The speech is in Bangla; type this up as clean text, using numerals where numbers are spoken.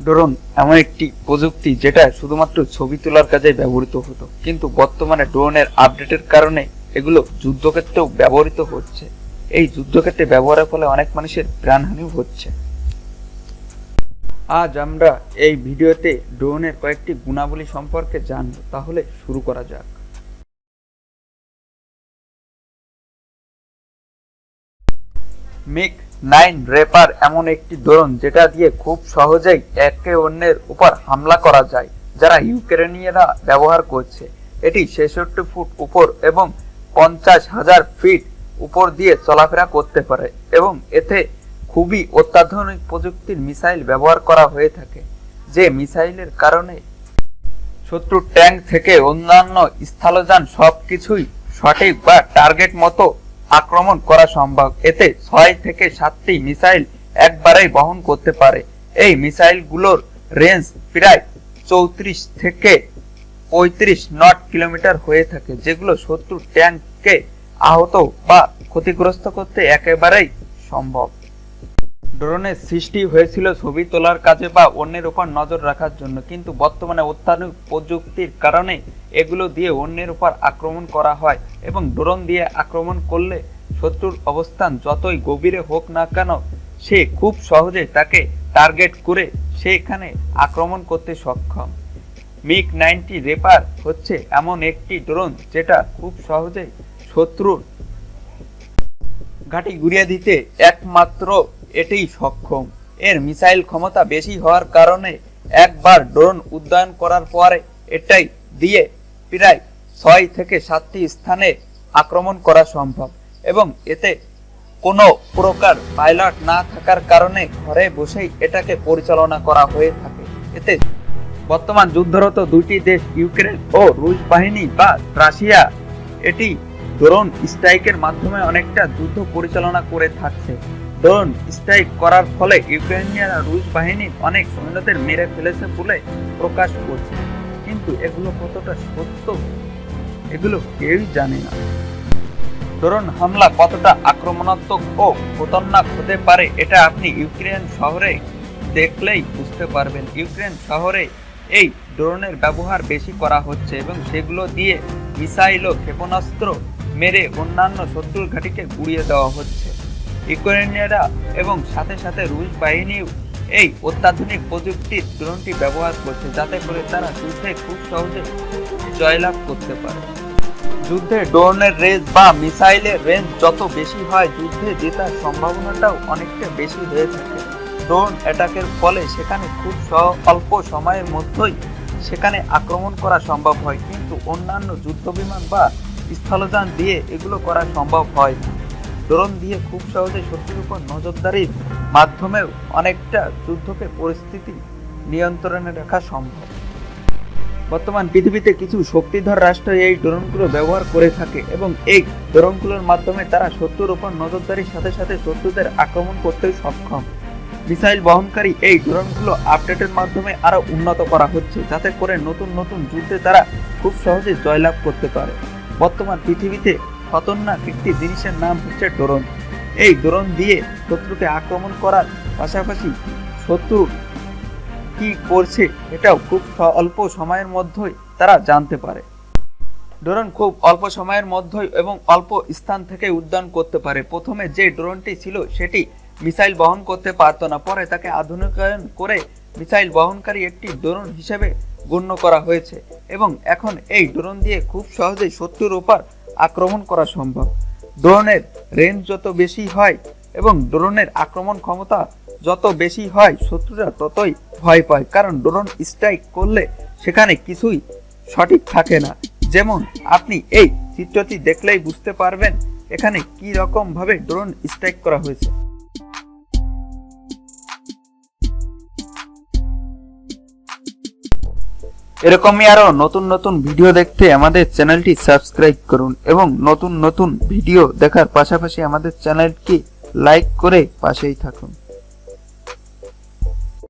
ড্রোন এমন একটি প্রযুক্তি যেটা শুধুমাত্র ছবি তোলার কাজে ব্যবহৃত হতো, কিন্তু বর্তমানে ড্রোনের আপডেটের কারণে এগুলো যুদ্ধক্ষেত্রেও ব্যবহৃত হচ্ছে। এই যুদ্ধক্ষেত্রে ব্যবহারের ফলে অনেক মানুষের প্রাণহানিও হচ্ছে। আজ আমরা এই ভিডিওতে ড্রোনের কয়েকটি গুণাবলী সম্পর্কে জানব। তাহলে শুরু করা যাক। MiG-9 রেপার এমন একটি ড্রোন যেটা দিয়ে খুব সহজেই একে অন্যের উপর হামলা করা যায়, যারা ইউক্রেনীয়রা ব্যবহার করছে। এটি 66 ফুট উপর এবং 50,000 ফিট উপর দিয়ে চলাফেরা করতে পারে এবং এতে খুবই অত্যাধুনিক প্রযুক্তির মিসাইল ব্যবহার করা হয়ে থাকে, যে মিসাইলের কারণে শত্রু ট্যাঙ্ক থেকে অন্যান্য স্থলযান সবকিছুই সঠিক বা টার্গেট মতো আক্রমণ করা সম্ভব। এতে 6 থেকে 7টি মিসাইল একবারেই বহন করতে পারে। এই মিসাইলগুলোর রেঞ্জ প্রায় 34 থেকে 35 নট কিলোমিটার হয়ে থাকে, যেগুলো শত্রু ট্যাঙ্ককে আহত বা ক্ষতিগ্রস্ত করতে একেবারেই সম্ভব। ড্রোনের সৃষ্টি হয়েছিল ছবি তোলার কাজে বা অন্যের উপর নজর রাখার জন্য, কিন্তু বর্তমানে অত্যাধুনিক প্রযুক্তির কারণে এগুলো দিয়ে অন্যের উপর আক্রমণ করা হয় এবং ড্রোন দিয়ে আক্রমণ করলে শত্রুর অবস্থান যতই গভীরে হোক না কেন, সে খুব সহজে তাকে টার্গেট করে সেখানে আক্রমণ করতে সক্ষম। MiG-9 রেপার হচ্ছে এমন একটি ড্রোন যেটা খুব সহজে শত্রুর ঘাঁটি গুড়িয়ে দিতে একমাত্র এটাই সক্ষম। এর মিসাইল ক্ষমতা বেশি হওয়ার কারণে একবার ড্রোন উড্ডয়ন করার পরে এটাই দিয়ে প্রায় 6 থেকে 7টি স্থানে আক্রমণ করা সম্ভব এবং এতে কোনো প্রকার পাইলট না থাকার কারণে ঘরে বসেই এটাকে পরিচালনা করা হয়ে থাকে। এতে বর্তমান যুদ্ধরত দুটি দেশ ইউক্রেন ও রুশ বাহিনী বা রাশিয়া এটি ড্রোন স্ট্রাইকের মাধ্যমে অনেকটা যুদ্ধ পরিচালনা করে থাকছে। ড্রোন স্ট্রাইক করার ফলে ইউক্রেনিয়ানরা রুশ বাহিনীর অনেক সৈন্যদের মেরে ফেলেছে বলে প্রকাশ করছে, কিন্তু এগুলো কতটা সত্য এগুলো কেউই জানে না। ড্রোন হামলা কতটা আক্রমণাত্মক ও খতরনাক হতে পারে এটা আপনি ইউক্রেন শহরে দেখলেই বুঝতে পারবেন। ইউক্রেন শহরে এই ড্রোনের ব্যবহার বেশি করা হচ্ছে এবং সেগুলো দিয়ে মিসাইল ও ক্ষেপণাস্ত্র মেরে অন্যান্য শত্রুর ঘাঁটিকে গুড়িয়ে দেওয়া হচ্ছে। ইউক্রেনীয়রা এবং সাথে সাথে রুশ বাহিনীও এই অত্যাধুনিক প্রযুক্তির ড্রোনটি ব্যবহার করছে, যাতে করে তারা যুদ্ধে খুব সহজে জয়লাভ করতে পারে। যুদ্ধে ড্রোনের রেঞ্জ বা মিসাইলের রেঞ্জ যত বেশি হয়, যুদ্ধে জেতার সম্ভাবনাটাও অনেকটা বেশি হয়ে থাকে। ড্রোন অ্যাটাকের ফলে সেখানে খুব অল্প সময়ের মধ্যেই সেখানে আক্রমণ করা সম্ভব হয়, কিন্তু অন্যান্য যুদ্ধ বিমান বা স্থলযান দিয়ে এগুলো করা সম্ভব হয় না। ড্রোন দিয়ে খুব সহজে শত্রুর উপর নজরদারির মাধ্যমেও অনেকটা যুদ্ধকে পরিস্থিতি নিয়ন্ত্রণে রাখা সম্ভব। বর্তমান পৃথিবীতে কিছু শক্তিধর রাষ্ট্র এই ড্রোনগুলো ব্যবহার করে থাকে এবং এই ড্রোনগুলোর মাধ্যমে তারা শত্রুর উপর নজরদারির সাথে সাথে শত্রুদের আক্রমণ করতে সক্ষম। মিসাইল বহনকারী এই ড্রোনগুলো আপডেটের মাধ্যমে আরো উন্নত করা হচ্ছে, যাতে করে নতুন নতুন যুদ্ধে তারা খুব সহজে জয়লাভ করতে পারে। বর্তমান পৃথিবীতে খতরনাক একটি জিনিসের নাম হচ্ছে ড্রোন। এই ড্রোন দিয়ে শত্রুকে আক্রমণ করার পাশাপাশি শত্রু কি করছে এটাও খুব অল্প সময়ের মধ্যেই তারা জানতে পারে। ড্রোন খুব অল্প সময়ের মধ্যেই এবং অল্প স্থান থেকে উড্ডয়ন করতে পারে। প্রথমে যে ড্রোনটি ছিল সেটি মিসাইল বহন করতে পারত না, পরে তাকে আধুনিকায়ন করে মিসাইল বহনকারী একটি ড্রোন হিসেবে গণ্য করা হয়েছে এবং এখন এই ড্রোন দিয়ে খুব সহজেই শত্রুর উপর আক্রমণ করা সম্ভব। ড্রোনের রেঞ্জ যত বেশি হয় এবং ড্রোনের আক্রমণ ক্ষমতা যত বেশি হয়, শত্রুরা ততই ভয় পায়, কারণ ড্রোন স্ট্রাইক করলে সেখানে কিছুই সঠিক থাকে না। যেমন আপনি এই চিত্রটি দেখলেই বুঝতে পারবেন এখানে কি রকম ভাবে ড্রোন স্ট্রাইক করা হয়েছে। এরকমই আরো নতুন নতুন ভিডিও দেখতে আমাদের চ্যানেলটি সাবস্ক্রাইব করুন এবং নতুন নতুন ভিডিও দেখার পাশাপাশি আমাদের চ্যানেলটি লাইক করে পাশেই থাকুন।